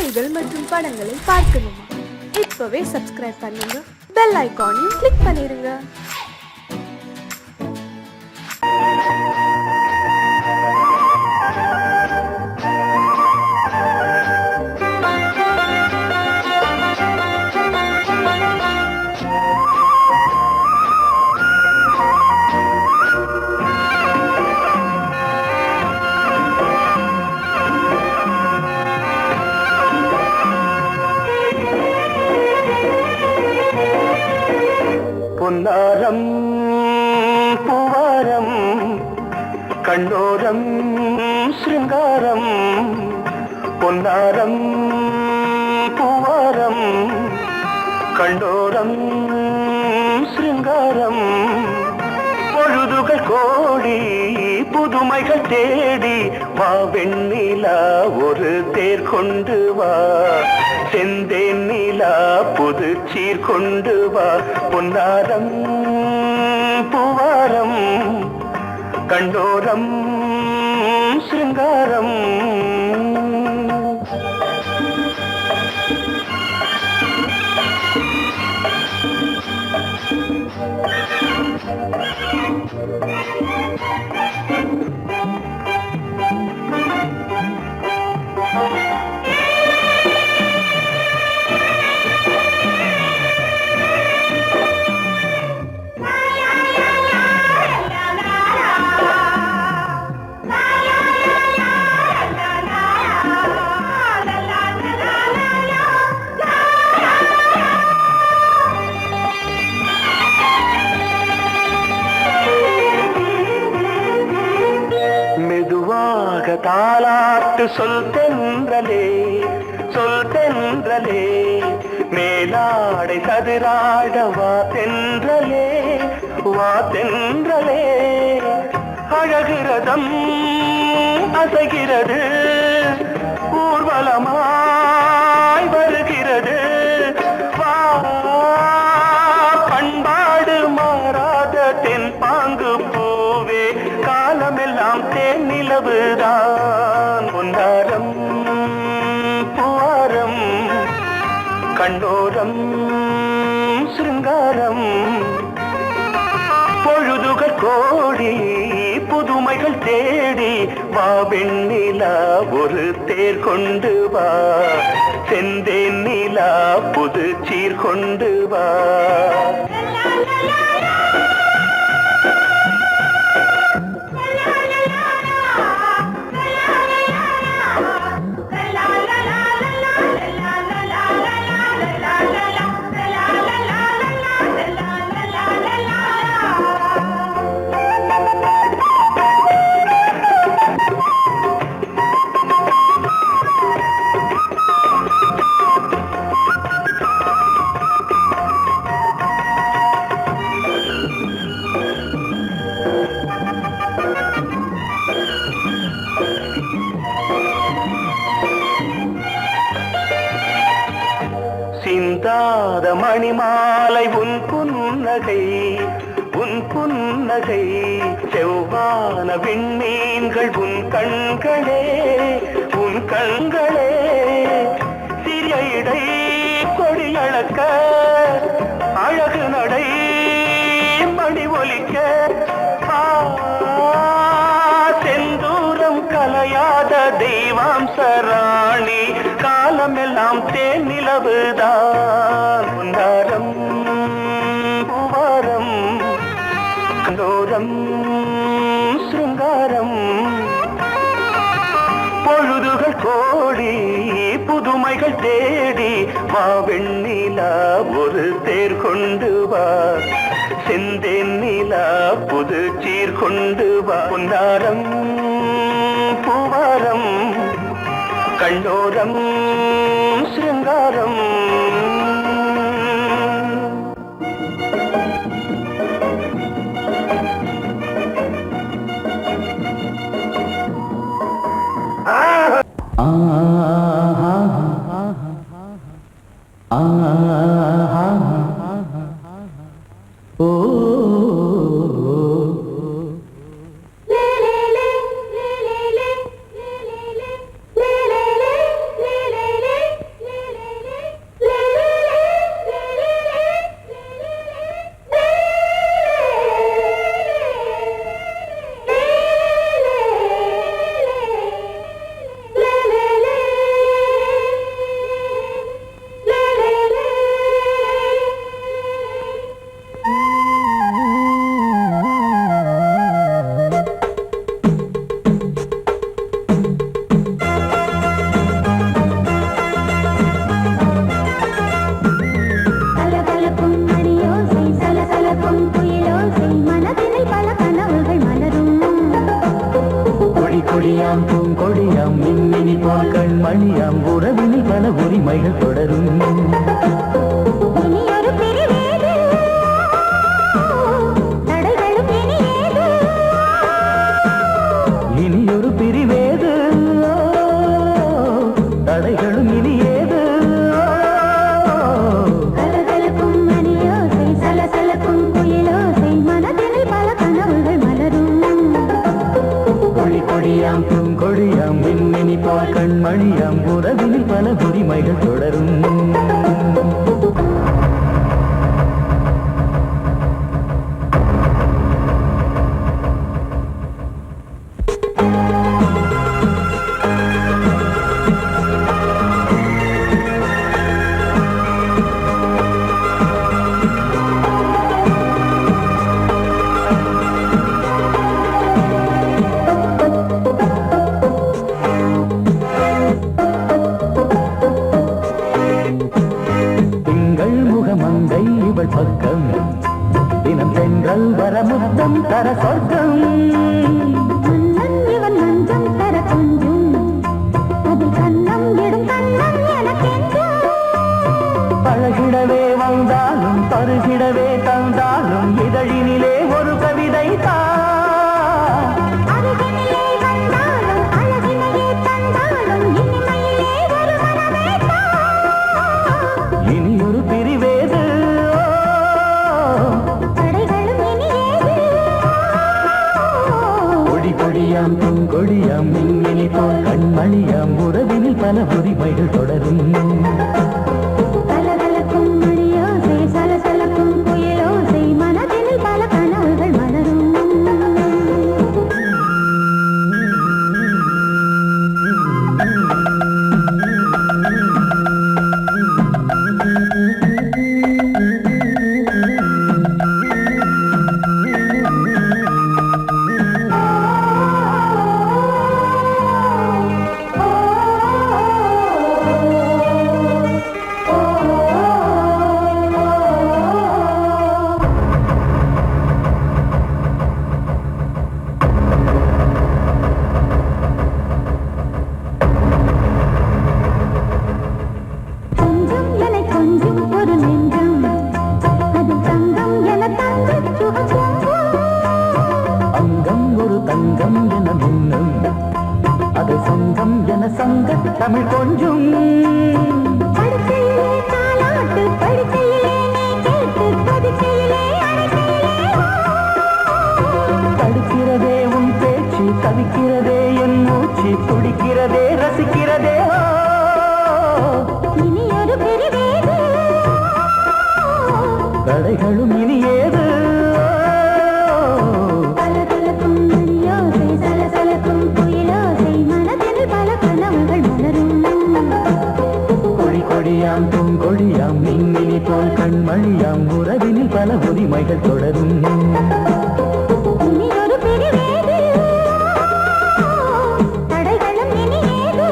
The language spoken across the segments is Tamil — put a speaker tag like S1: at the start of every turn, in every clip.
S1: செய்திகள் மற்றும் படங்களை பார்க்கணுமா? இப்பவே சப்ஸ்கிரைப் பண்ணுங்க, பெல் ஐகானையும் கிளிக் பண்ணிருங்க.
S2: பொன்னாரம் பூவாரம் கண்ணோரம் சிருங்காரம், பொன்னாரம் பூவாரம் கண்ணோரம் சிருங்காரம், பொழுதுகள் கோடி புதுமைகள் தேடி வா வெண்ணிலா ஒரு தேர் கொண்டு வா, செந்தேன் நிலா புது சீர் கொண்டு வா, பொன்னாரம் பூவாரம் கண்டோரம் சிருங்காரம். தாலாட்டு சொல் தென்றலே, சொல் தென்றலே, மேலாடை சதுராட வா தென்றலே, வா தென்றலே, அழகிறதம் அசைகிறது ஊர்வலமாய் வருகிறது, வா பண்பாடு மாறாத தென் பாங்கு பூவே, காலமெல்லாம் தேன் நிலவுதான், பொன்னாரம் பூவாரம் கண்ணோரம் சிருங்காரம், பொழுதுகள் கோடி புதுமைகள் தேடி வா வெண்ணிலா ஒரு தேர் கொண்டு வா, செந்தேன் நிலா புது சீர் கொண்டு வா. சிந்தாத மணிமாலை உன் புன்னகை, உன் புன்னகை, செவ்வான விண்மீன்கள் உன் கண்களே, உன் கண்களே, சிறிய இடை கொடியளக்க அழகு நடை மணி ஒலிக்க, செந்தூரம் கலையாத தெய்வாம்சராணி, காலமெல்லாம் தேன் நிலவுதான், பொன்னாரம் பூவாரம் கண்டோரம் சிருங்காரம், பொழுதுகள் கோடி புதுமைகள் தேடி வா வெண்ணிலா ஒரு தேர் கொண்டு வா, செந்தேன் நிலா புது சீர் கொண்டு வா, பொன்னாரம் பூவாரம் கண்டோரம் சிருங்காரம். உறவினில் பல உரிமைகள் தொடரும்.
S3: இனியொரு பிரிவேது தடைகளும் இனியேது.
S2: இனியொரு பிரிவேது தடைகளும் இனியேது.
S3: கலகலக்கும் மணியோசை சலசலக்கும் குயிலோசை மனதினில் பல கனவுகள் மலரும்.
S2: கொடி கொடியாம் பூங்கொடியாம் மின்மினி போல் கண்மணியாம் உறவினில் பல உரிமைகள் தொடரும். மங்கை இவள் பக்கம் தினம் சென்றல் வரமுத்தம் தர சொர்க்கம்.
S3: மன்னன் இவன் மஞ்சம் தர கொஞ்சும் அதில் கண்ணம் இடும் கண்ணம் எனக்கென்றும்.
S2: பழகிடவே வந்தாலும் பருகிடவே தந்தாலும் இதழினிலே ஒரு கவிதை தான்.
S3: அருகினிலே வந்தாலும் அழகினையே தந்தாலும் இனிமையிலே ஒரு மனமே தான்.
S2: இனியொரு பிரிவேது
S3: தடைகளும் இனியேது.
S2: கொடி கொடியாம் பூங்கொடியாம் மின்மினி போல் கண்மணியாம் உறவினில் பல உரிமைகள் தொடரும்.
S3: கலகலக்கும் மணியோசை சலசலக்கும் குயிலோசை மனதினில் பல கனவுகள் மலரும். கொஞ்சம் என கொஞ்சம் ஒரு நெஞ்சம் அது தங்கம் என தங்கச் சுகம்.
S2: அங்கம் ஒரு தங்கம் என மின்னும் அது சங்கம் என சங்க தமிழ் கொஞ்சும்.
S3: படுக்கையிலே தாலாட்டு படுக்கையிலே நீ கேட்டு படுக்கையிலே அழைக்கையிலே
S2: தடுக்கிறதே உன் பேச்சு தவிக்கிறதே என் மூச்சு துடிக்கிறதே ரசிக்கிறதே.
S3: இனியொரு பிரிவேது
S2: தடைகளும் இனியேது.
S3: கலகலக்கும் மணியோசை சலசலக்கும் குயிலோசை மனதினில் பல கனவுகள் மலரும்.
S2: கொடி கொடியாம் பூங்கொடியாம் மின்மினி போல் கண்மணியாம் உறவினில் பல உரிமைகள் தொடரும்.
S3: இனியொரு பிரிவேது தடைகளும் இனியேது.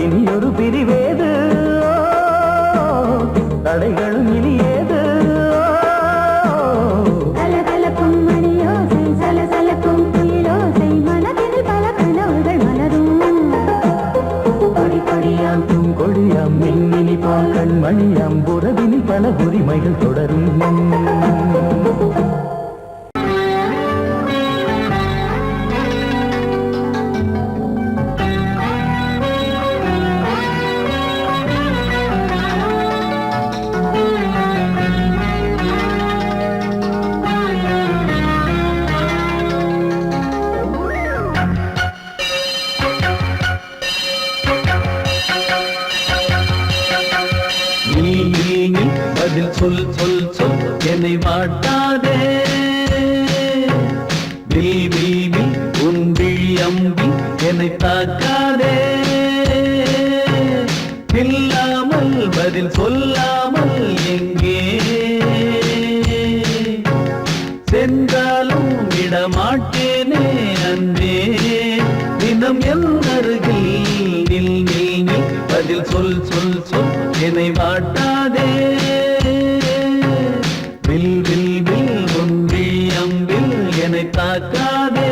S2: இனியொரு பிரிவேது தடைகளும் இனியேது.
S3: கலகலக்கும் மணியோசை சலசலக்கும் குயிலோசை மனதினில் பல கனவுகள் மலரும்.
S2: கொடி கொடியாம் பூங்கொடியாம் மின்மினி போல் கண்மணியாம் உறவினில் பல உரிமைகள் தொடரும்.
S4: நீ பதில் சொல் சொல் சொல் என்னை வாட்டாதே. வில் வில் வில் உன் விழி அம்பி என்னை தாக்காதே. இல்லாமல் பதில் சொல்லாமல் எங்கே சென்றாலும் விடமாட்டேனே அன்பே. தினம் என் அருகில் நில் நில் நில் பதில் சொல் சொல் சொல் என்னை வாட்டாதே. வில் வில் வில் உன் விழி அம்பில் என்னை தாக்காதே.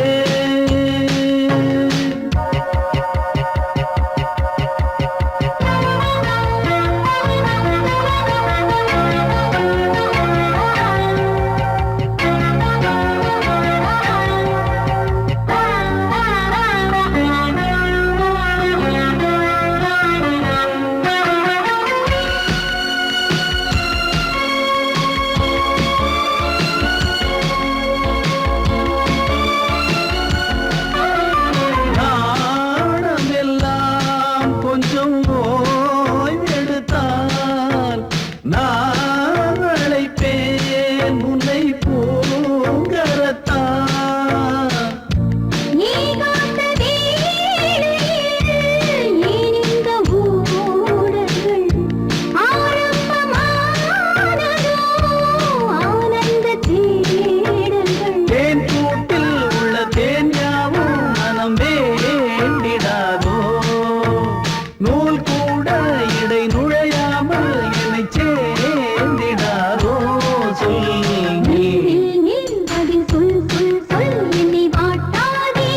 S4: நூல் கூட இடை நுழையாமல் என்னை சேர்ந்திடாதோ சொல் நீ.
S3: பதில் சொல் சொல் சொல் என்னை வாட்டாதே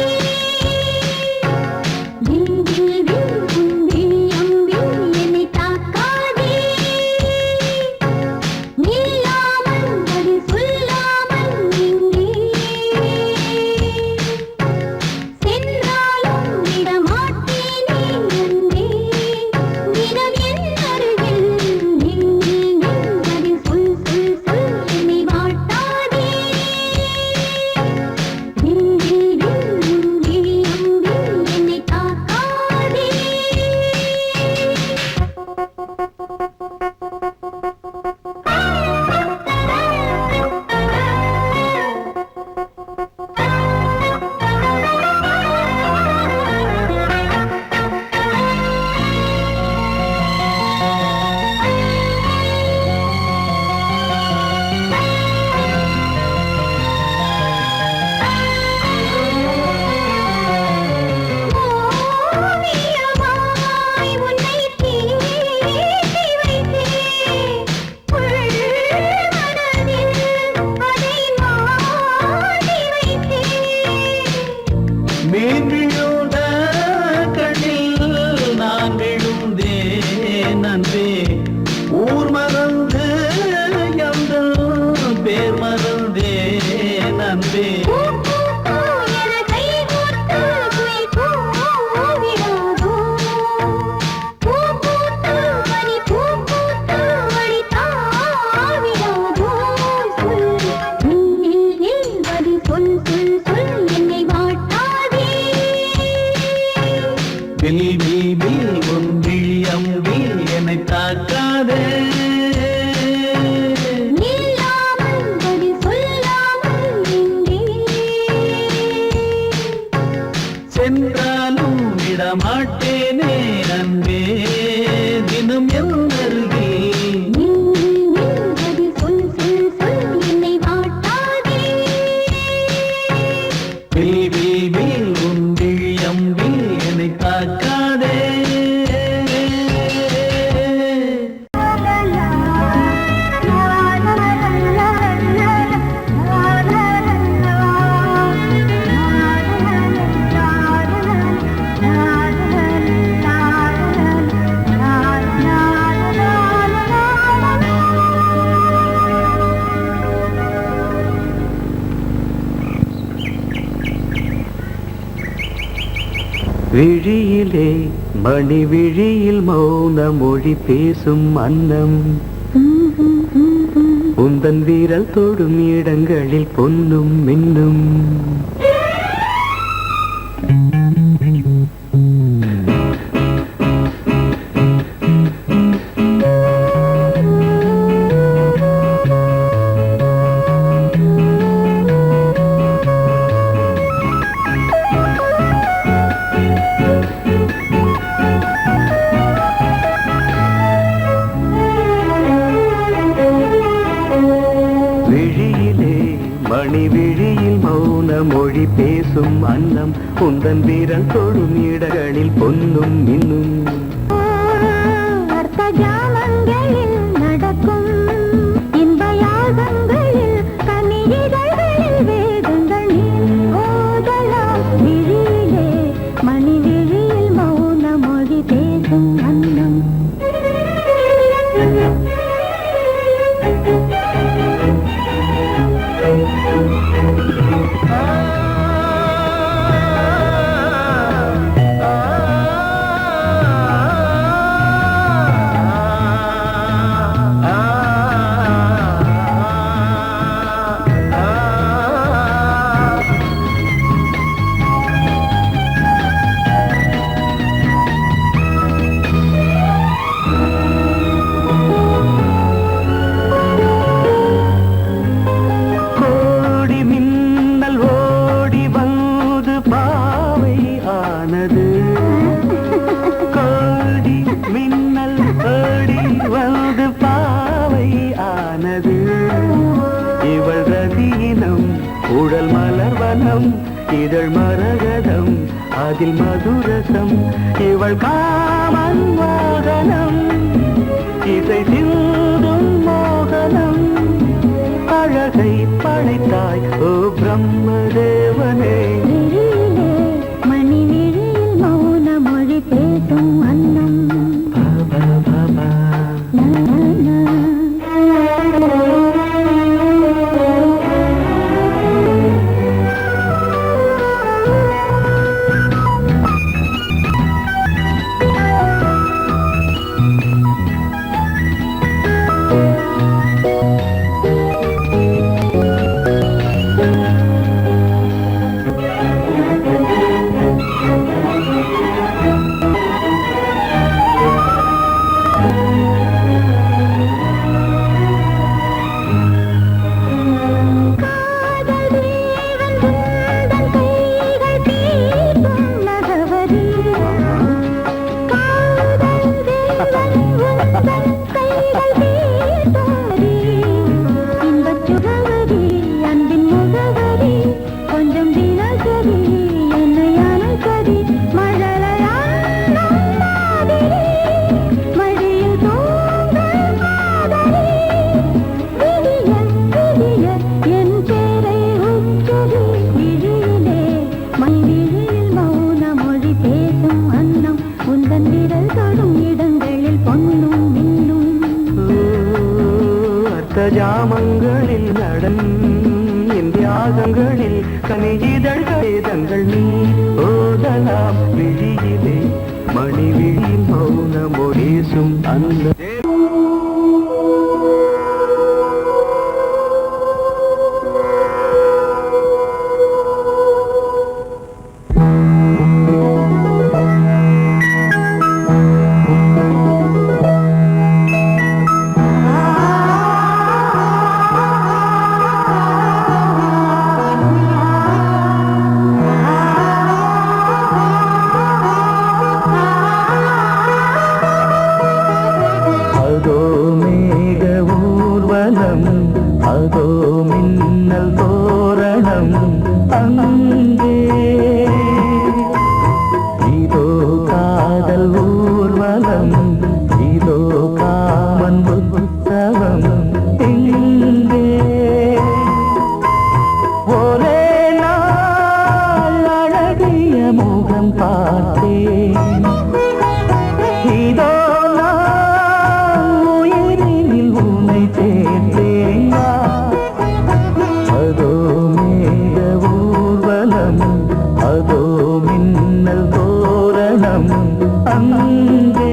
S3: வில் வில் வில் உன்வில் அம்பில் என்னை தாக்காதே நில்லாமல் பதில் சொல்லாமல் எங்கே சென்றாலும் விடமாட்டேனே அன்பே தினம் என் அருகில் நில் நில் நில் பதில் சொல் சொல் சொல் என்னை வாட்டாதே வில் வில் வில் உன்வில் அம்பில் என்னை தாக்காதே. ஓவியமாய் உன்னை தீட்டி வைத்தேன் உள் மனதில் அதை மாட்டி வைத்தேன்
S4: மீன் விழுந்த கண்ணில் நான் விழுந்தேன் அன்பே ஊர் மறந்து எந்தன் பேர் மறந்தேன் அன்பே
S3: பூ பூ பூ என கை கோர்த்து குயில் கூவிடாதோ பூ பூத்து மணி பூ பூத்து மணி தாவிடாதோ சொல் நில் நில் பதில் சொல் சொல் சொல் என்னை வாட்டாதே
S4: வில் வில் வில் உன் விழி அம்பில் என்னை தாக்காதே
S3: நில்லாமல் பதில் சொல்லாமல் எங்கே
S4: சென்றாலும் விடமாட்டேனே அன்பே தினம் என் அருகில்
S3: நில் நில் நில் பதில் சொல் சொல் சொல் என்னை வாட்டாதே
S4: வில் வில் வில் உன் விழி அம்பில் என்னை தாக்காதே
S2: விழியிலே மணி விழியில் மௌன மொழி பேசும் அன்னம் உந்தன் வீரல் தொடும் இடங்களில் பொன்னும் மின்னும் விழியிலே மணி விழியில் மௌன மொழி பேசும் அன்னம் உந்தன் வீரல் தொடும் இடங்களில் பொன்னும் மின்னும்
S3: அர்த்த ஜாமங்களில் நடக்கும் இன்ப யாகங்களில் கனியிதழ்களில் வேதங்கள் நீ ஓதலாம் விழியிலே மணி விழியில் மௌன மொழி பேசும் அன்னம் இதழ் மரகதம்
S2: அதில் மதுரசம் இவள் காமன் வாகனம் இசை சிந்தும் மோகனம் அழகை படைத்தாய் ஓ பிரம்மதேவனே
S3: விழியிலே மணி விழியில் மௌன மொழி பேசும் அன்னம்
S2: ஜாமங்களில் நடன் இந்தியாகங்களில் கனியிதழ் வேதங்கள் நீ ஓதலாம் விழியிலே மணி விழி மௌன மொழிசும் அந்த அதோ மின்னல் தோரணம் அங்கே இதோ காதல் ஊர்வலம் இதோ காமன் உற்சவம் இங்கே ஒரே நாள் அழகிய முகம் பார்த்தேன் இதோ நான் உயிரினில் உன்னை சேர்ந்தேன் அதோ மேக ஊர்வலம் அதோ மின்னல் தோரணம் அங்கே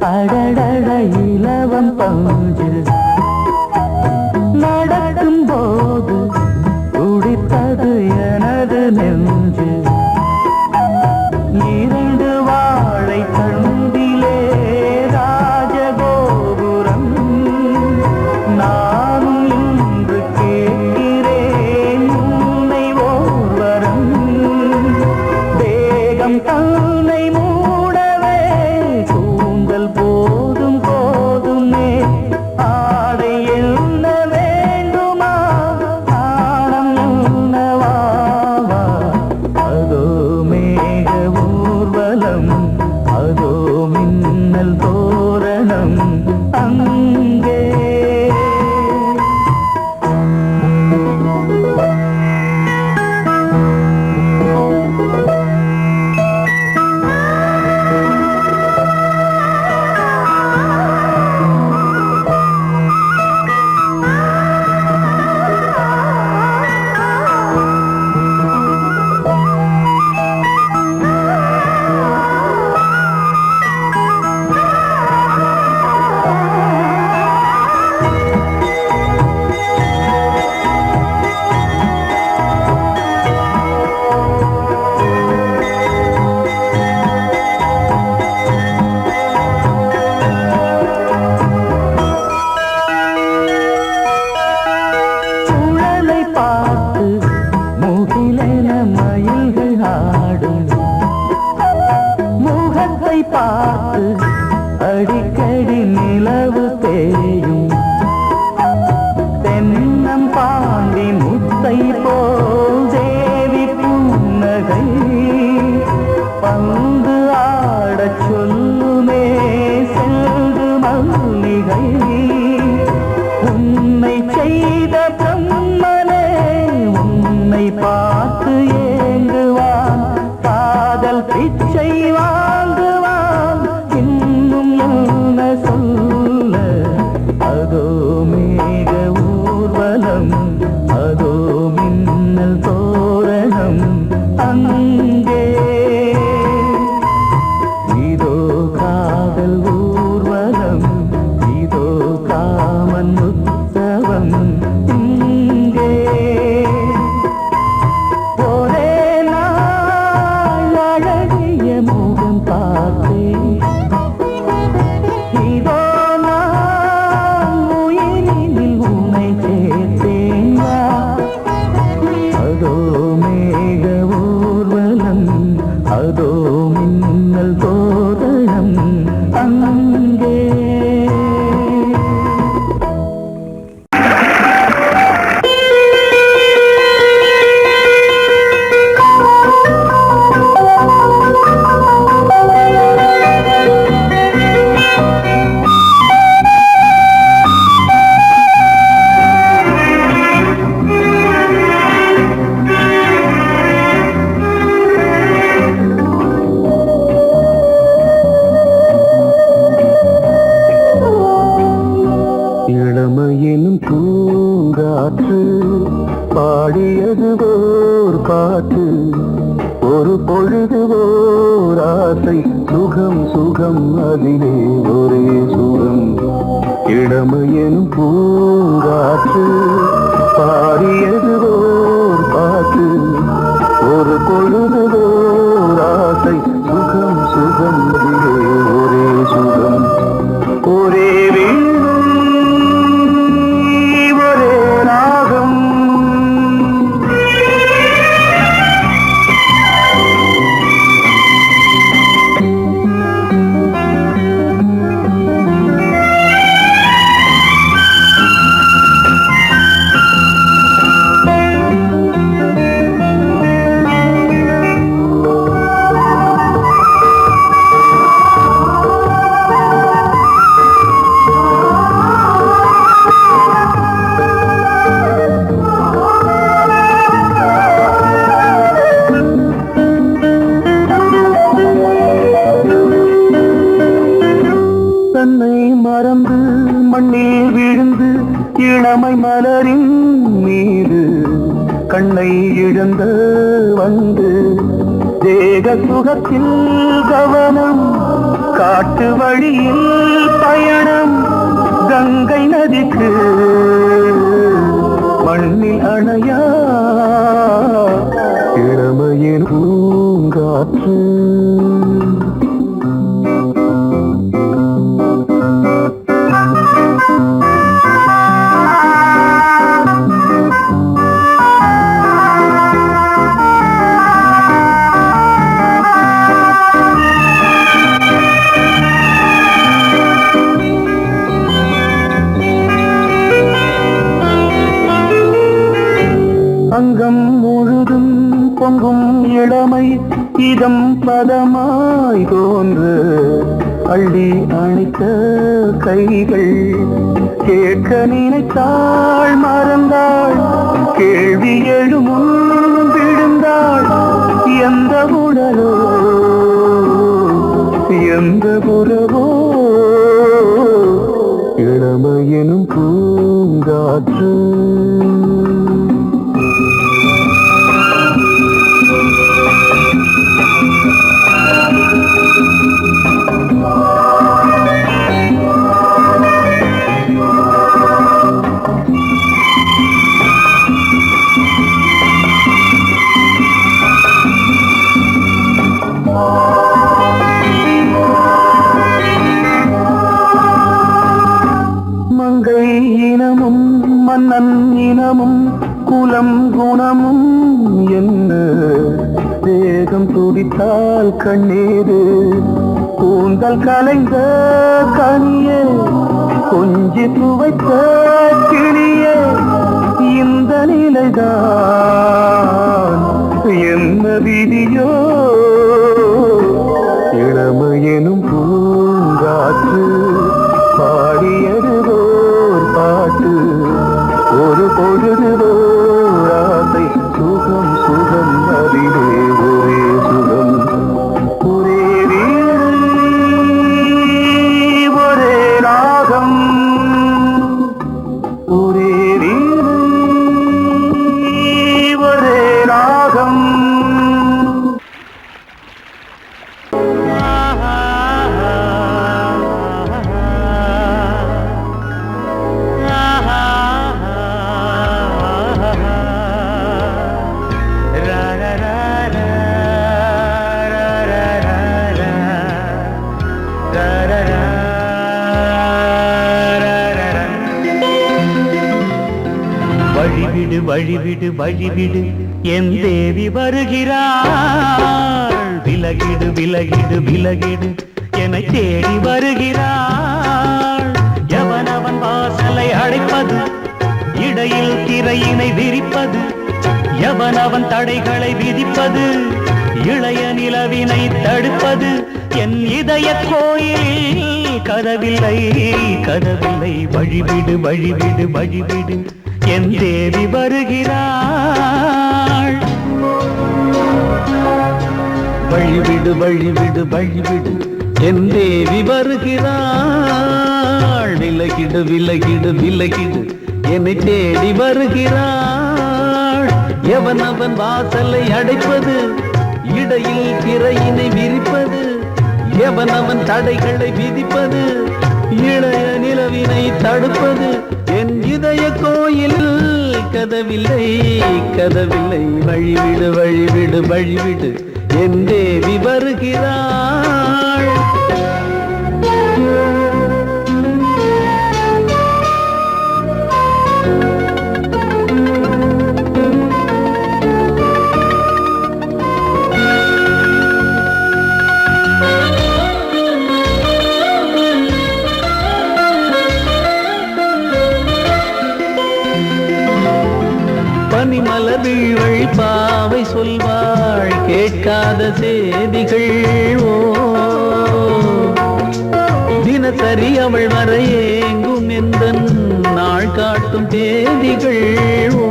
S2: அடடட இலவம் பஞ்சு நடக்கும் போது துடித்தது எனது நெஞ்சு இரண்டு வாழை கண்டிலே ராஜகோபுரம் நானும் இன்று கேட்கிறேன் உன்னை ஓர்வரம் தேகம் தன்னை மூடவே கூந்தல் போதும் போதுமே நிலவு தேயும் தென்னம் பாண்டி முத்தை போல் தேவி புன்னகை பந்து ஆடச் சொல்லுமே செல்து மல்லிகை உன்னை செய்த பிரம்மனே உன்னை பார்த்து ஏங்குவான் காதல் பிச்சை வாங்குவான் இன்னும் என்ன சொல்ல அதோ மேக ஊர்வலம் அதோ மின்னல் தோரணம் அங்கே இதோ காதல் ஊர்வலம் இதோ காமன் உற்சவம் இங்கே ஒரே நாள் அழகிய முகம் பார்த்தேன் இதோ நான் உயிரினில் உன்னை சேர்த்தேன் அதோ மேக ஊர்வலம் அதோ மின்னல் தோரணம் அங்கே இளமையினும் பூங்காற்று பாடியது ஓர் பாட்டு ஒரு பொழுது ஓர் ஆசை சுகம் சுகம் அதிலே ஒரே சுகம் இளமையினும் பூங்காற்று பாடியது ஓர் பாட்டு ஒரு பொழுது ஓர் ஆசை சுகம் சுகம் அதிலே ஒரே சுகம் ஒரே தன்னை மறந்து மண்ணில் விழுந்து இளமை மலரின் மீது கண்ணை இழந்த வந்து தேக சுகத்தில் கவனம் காட்டு வழியில் பயணம் கங்கை நதிக்கு மண்ணில் அணையா இளமையின் பூங்காற்று அங்கம் முழுதும் பொங்கும் இளமை இதம் பதமாய் தோன்று அள்ளி அணைத்த கைகள் கேட்க நினைத்தாள் மறந்தாள் கேள்வி எழுமுன் விழுந்தாள் எந்த உடலோ எந்த புறவோ இளமையெனும் பூங்காற்று மங்கை இனமும் மன்னன் இனமும் குலம் குணமும் என்ன தேகம் துடித்தால் கண்ணீரு கூந்தல் கலைந்த கனியே கொஞ்சி துவைத்த கிளியே இந்த நிலைதான் என்ன விதியோ இளமையெனும் பூங்காற்று பாடியதுவோர் பாட்டு ஒரு பொழுதுவோர் ஆசை சுகம் சுகம் அதிலே ஒரே சுகம் ஒரே வீடு ஒரே ராகம் ஒரே வீடு ஒரே ராகம்
S5: வழிவிடு வழிவிடு வழிவிடு என் தேவி வருகிறாள் விலகிடு விலகிடு விலகிடு என்னை தேடி வருகிறாள் எவனவன் வாசலை அடைப்பது இடையில் திரையினை விரிப்பது எவனவன் தடைகளை விதிப்பது இளைய நிலவினை தடுப்பது என் இதய கோயிலில் கதவில்லை கதவில்லை வழிவிடு வழிவிடு வழிவிடு என் தேவி வருகிறாள் வழிவிடு வழிவிடு வழிவிடு என் தேவி வருகிறாள் விலகிடு விலகிடு விலகிடு என்னை தேடி வருகிறாள் எவனவன் வாசலை அடைப்பது இடையில் திரையினை விரிப்பது எவனவன் தடைகளை விதிப்பது இளைய நிலவினை தடுப்பது என் இதய கோயில் கதவில்லை கதவில்லை வழிவிடு வழிவிடு வழிவிடு என் தேவி வருகிறாள் பனிமலர் வீழ்வழி பாவை சொல்வாள் கேட்காத செய்திகள் ஓ தினசரி அவள் வர ஏங்கும் எந்த நாள் காட்டும் தேதிகள் ஓ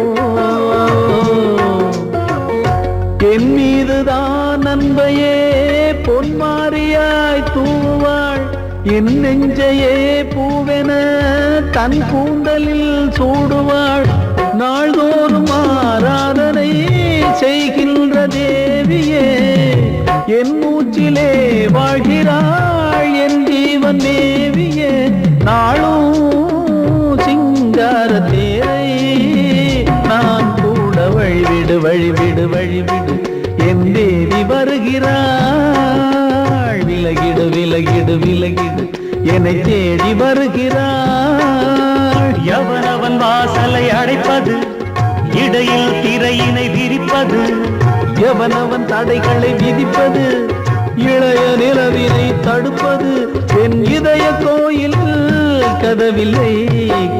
S5: என் மீதுதான் அன்பையே பொன்மாரியாய் தூவாள் என் நெஞ்சையே பூவென தன் கூந்தலில் சூடுவாள் நாள்தோறும் ஆராதனை செய்கின்ற தேவியே என் மூச்சிலே வாழ்கிறாள் என் ஜீவன் தேவியே நாளும் சிங்கார தேரை நான் கூட வழிவிடு வழிவிடு வழிவிடு என் தேவி வருகிறாள் விலகிடு விலகிடு விலகிடு என்னை தேடி வருகிறாள் எவனவன் வாசலை அடைப்பது இடையில் திரையினை விரிப்பது எவனவன் தடைகளை விதிப்பது இளைய நிலவினை தடுப்பது என் இதய கோயில் கதவில்லை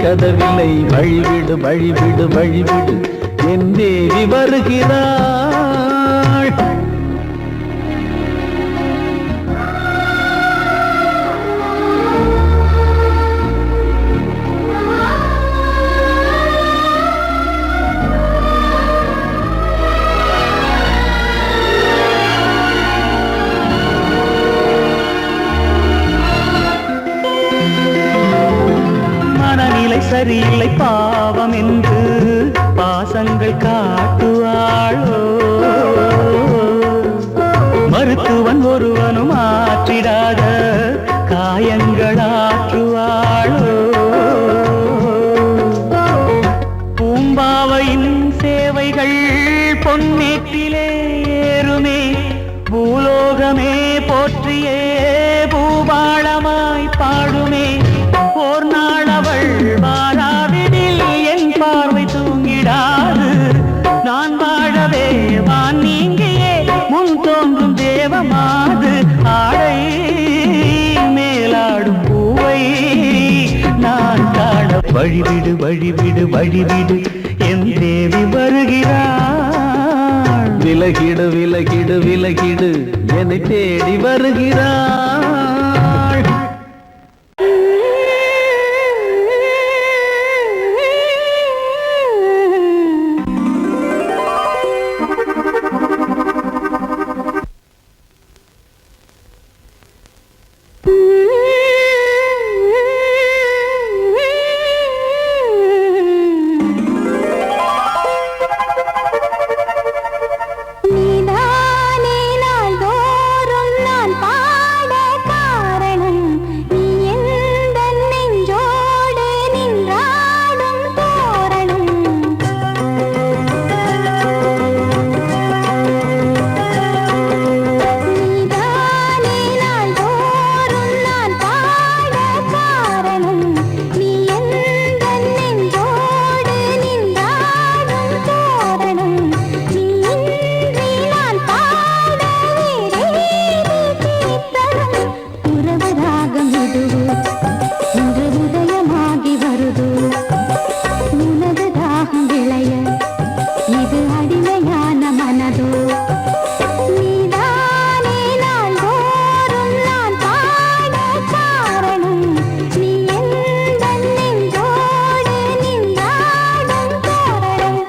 S5: கதவில்லை வழிவிடு வழிவிடு வழிவிடு என் தேவி வருகிறாள் சரியில்லை பாவம் என்று பாசங்கள் காட்டுவாளோ மருத்துவன் ஒருவனும் ஆற்றிடாத காயங்களாற்றுவாளோ பூம்பாவையின் சேவைகள் பொன்னேற்றிலே ஏறுமே பூலோகமே போற்றியே பூபாளமாய் பாடுமே ஓர் நாள் அவள் வாராவிடில் என் பார்வை தூங்கிடாது நான் வாழவே வழிவிடு வழிவிடு வழிவிடு என் தேவி வருகிறாள். விலகிடு விலகிடு விலகிடு என்னை தேடி வருகிறாள்.
S3: நீதானே நாள்தோறும் நான் பாட காரணம், நீ எந்தன் நெஞ்சோடு நின்றாடும் தோரணம். நீதானே நாள்தோறும் நான் பாட காரணம், நீ எந்தன் நெஞ்சோடு நின்றாடும் தோரணம். நீ இன்றி நான் பாட வேறேது கீர்த்தனம். உறவு ராகம் இதுவோ இன்று உதயமாகி வருதோ, உனது தாகம் விளைய இது அடிமையான மனதோ. நீதானே நாள்தோறும் நான் பாட காரணம், நீ எந்தன் நெஞ்சோடு நின்றாடும் தோரணம்.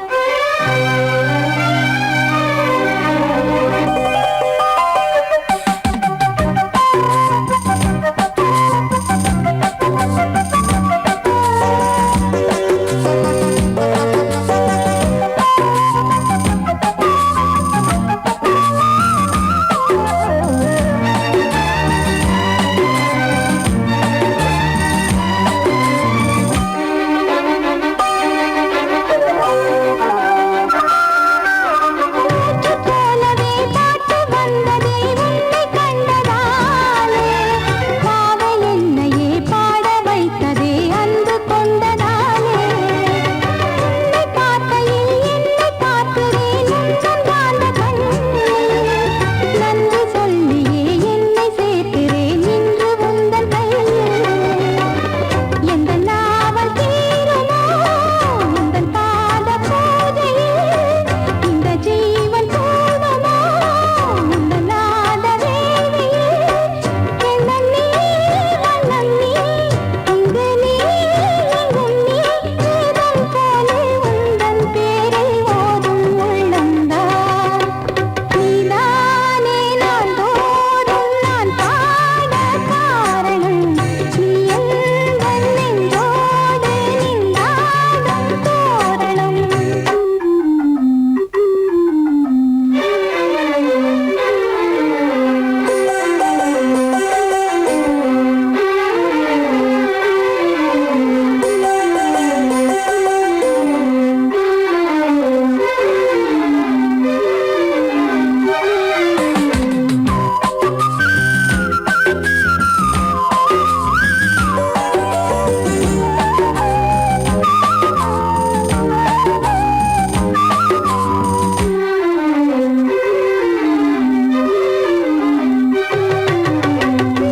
S3: போலவே பாட்டு வந்ததே உன்னை கண்டதாலே, பாவை என்னையே பாட வைத்ததே அன்பு கொண்டதாலே. உன்னை பார்க்கையில் என்னை பார்க்கிறேன் உந்தன் காந்த கண்ணில், நன்றி சொல்லியே என்னை சேர்க்கிறேன் இன்று உந்தன் கையில். எந்த நாவல் தீருமோ உந்தன் பாத பூஜையில், இந்த ஜீவன் போதுமோ உந்தன் நாத வேளையில். எண்ணம் நீ வண்ணம் நீ இங்கு நீ எங்கும் நீ, வேதம் போலே உந்தன் பேரை ஓதும் உள்ளம்தான். நீதானே நாள்தோறும் நான் பாட காரணம், நீ எந்தன் நெஞ்சோடு நின்றாடும் தோரணம்.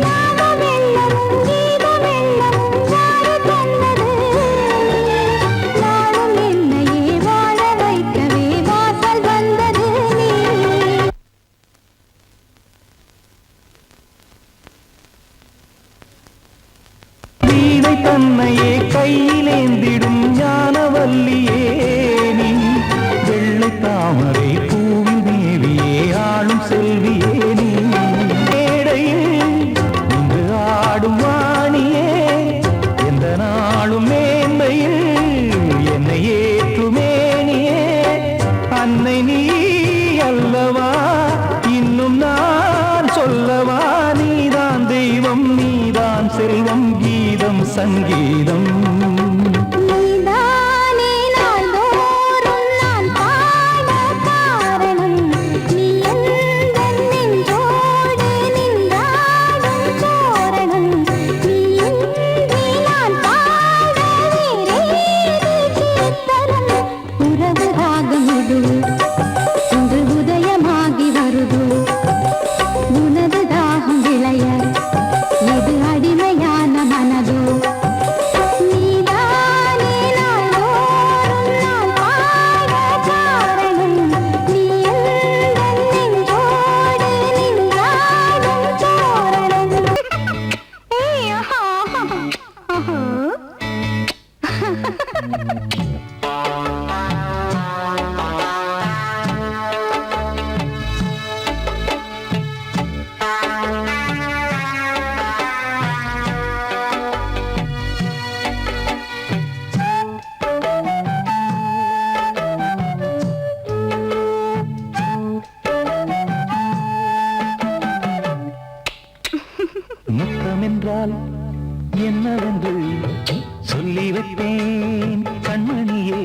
S3: நாதமெல்லமும் கீதமெல்லமும் யாரு தந்தது? நாளும் என்னையே வாழ வைக்கவே வாசல் வந்தது நீ.
S5: வீணை தன்னையே கையிலேந்திடும் ஞானவல்லியே நீ, வெள்ளை தாமரை பூவின் தேவியே ஆளும் செல்வியே நீ. மேடையில் இன்று ஆடும் வாணியே எந்த நாளும் மேன்மையில் என்னை ஏற்றுமேனியே. அன்னை நீ அல்லவா இன்னும் நான் சொல்லவா, நீதான் தெய்வம் நீதான் செல்வம் கீதம் சங்கீதம்.
S3: நீதானே நாள்தோறும் நான் பாட காரணம், நீ எந்தன் நெஞ்சோடு நின்றாடும் தோரணம். நீ இன்றி நான் பாட வேறேது கீர்த்தனம்.
S2: முத்தமென்றால் என்னவென்று சொல்லி வைப்பேன் கண்மணியே.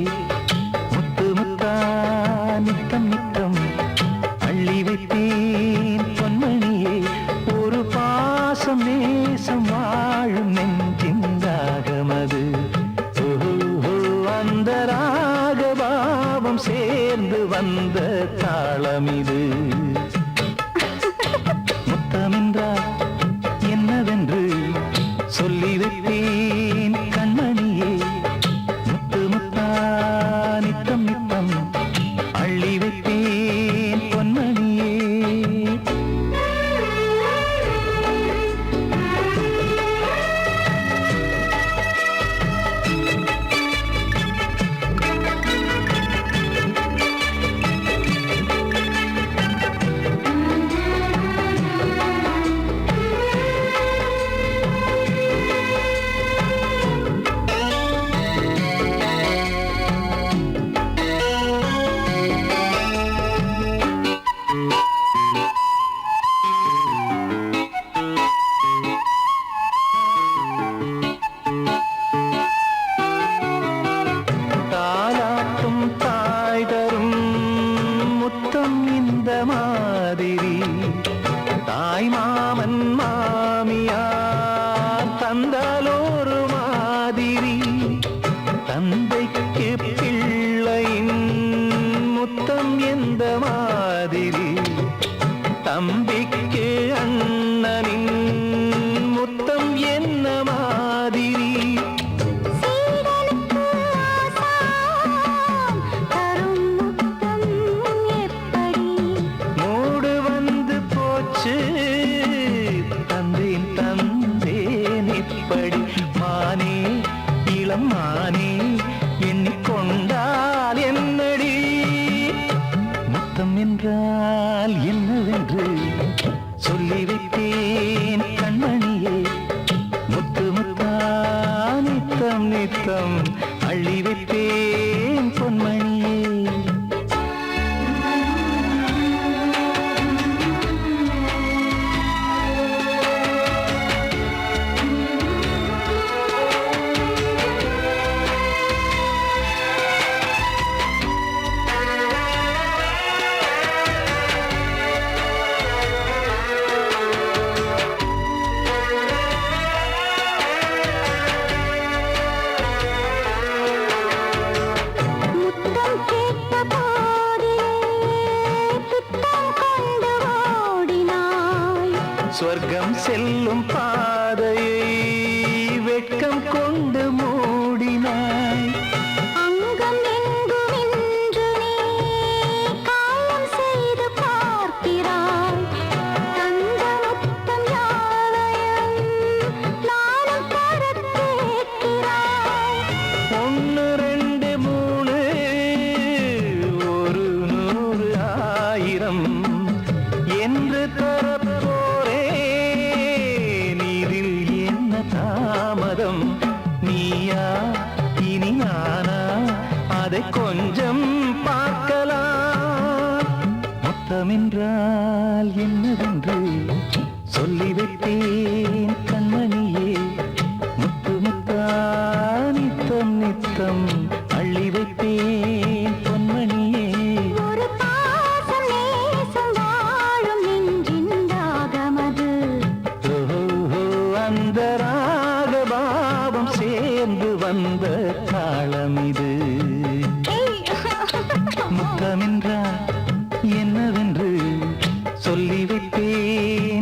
S2: முத்து முத்தா நித்தம் நித்தம் அள்ளி வைப்பேன் பொன்மணியே. ஒரு பாசம் நேசம் வாழும் நெஞ்சின் ராகமது. அந்த ராகபாவம் சேர்ந்து வந்த தாளமிது. முத்தமென்றால் என்னவென்று சொல்லி வைப்பேன் கண்மணியே. முத்து முத்தா நித்தம் நித்தம் அள்ளி வைப்பேன் பொன்மணியே. தாலாட்டும் தாய் தரும் முத்தம் இந்த மாதிரி. தாய் மாமன் மாமியார் தந்தாலோரு மாதிரி. தந்தைக்கு பிள்ளையின் முத்தம் எந்த மாதிரி. தம்பிக்கு அண்ணனின் முத்தம் என்ன மாதிரி.
S3: சீடனுக்கு ஆசான் தரும் முத்தம் எப்படி.
S2: மூடு வந்து போச்சு தந்தேன் தந்தேன் இப்படி. மானே இளம் மானே எண்ணிக்கொண்டால் என்னடி. முத்தம் என்றால் என்னவென்று சொல்லி வைத்தேன் கண்மணியே. முத்து முத்தா நித்தம் நித்தம் அள்ளி வைத்தேன் பொன்மணியே.
S3: முத்தம் கேட்ட போதே துத்தம் கொண்டு ஓடினாய்.
S2: சொர்க்கம் செல்லும் பாதையை வெட்கம் கொண்டு மூடினாய்.
S3: அங்கம் எங்கும் இன்று நீ காயம் செய்து பார்க்கிறாய். தந்த முத்தம் யாவையும் நானும் தர கேட்கிறாய்.
S2: ஒன்று ரெண்டு மூணு ஒரு நூறு ஆயிரம் என்று தரப்போரே. நீரில் என்ன தாமதம். நீயா இனி நானா அதை கொஞ்சம் பார்க்கலாம். முத்தமென்றால் என்னவென்று சொல்லி வைத்தேன் கண்மணியே. முத்து முத்தா நித்தம் நித்தம் அள்ளி வைப்பேன் பொன்மணியே.
S3: ஒரு பாசம் நேசம் வாழும் நெஞ்சின் ராகமது.
S2: ஓஹோ அந்த ராகபாவம் சேர்ந்து வந்த தாளமிது. முத்தமென்றால் என்னவென்று சொல்லி வைப்பேன்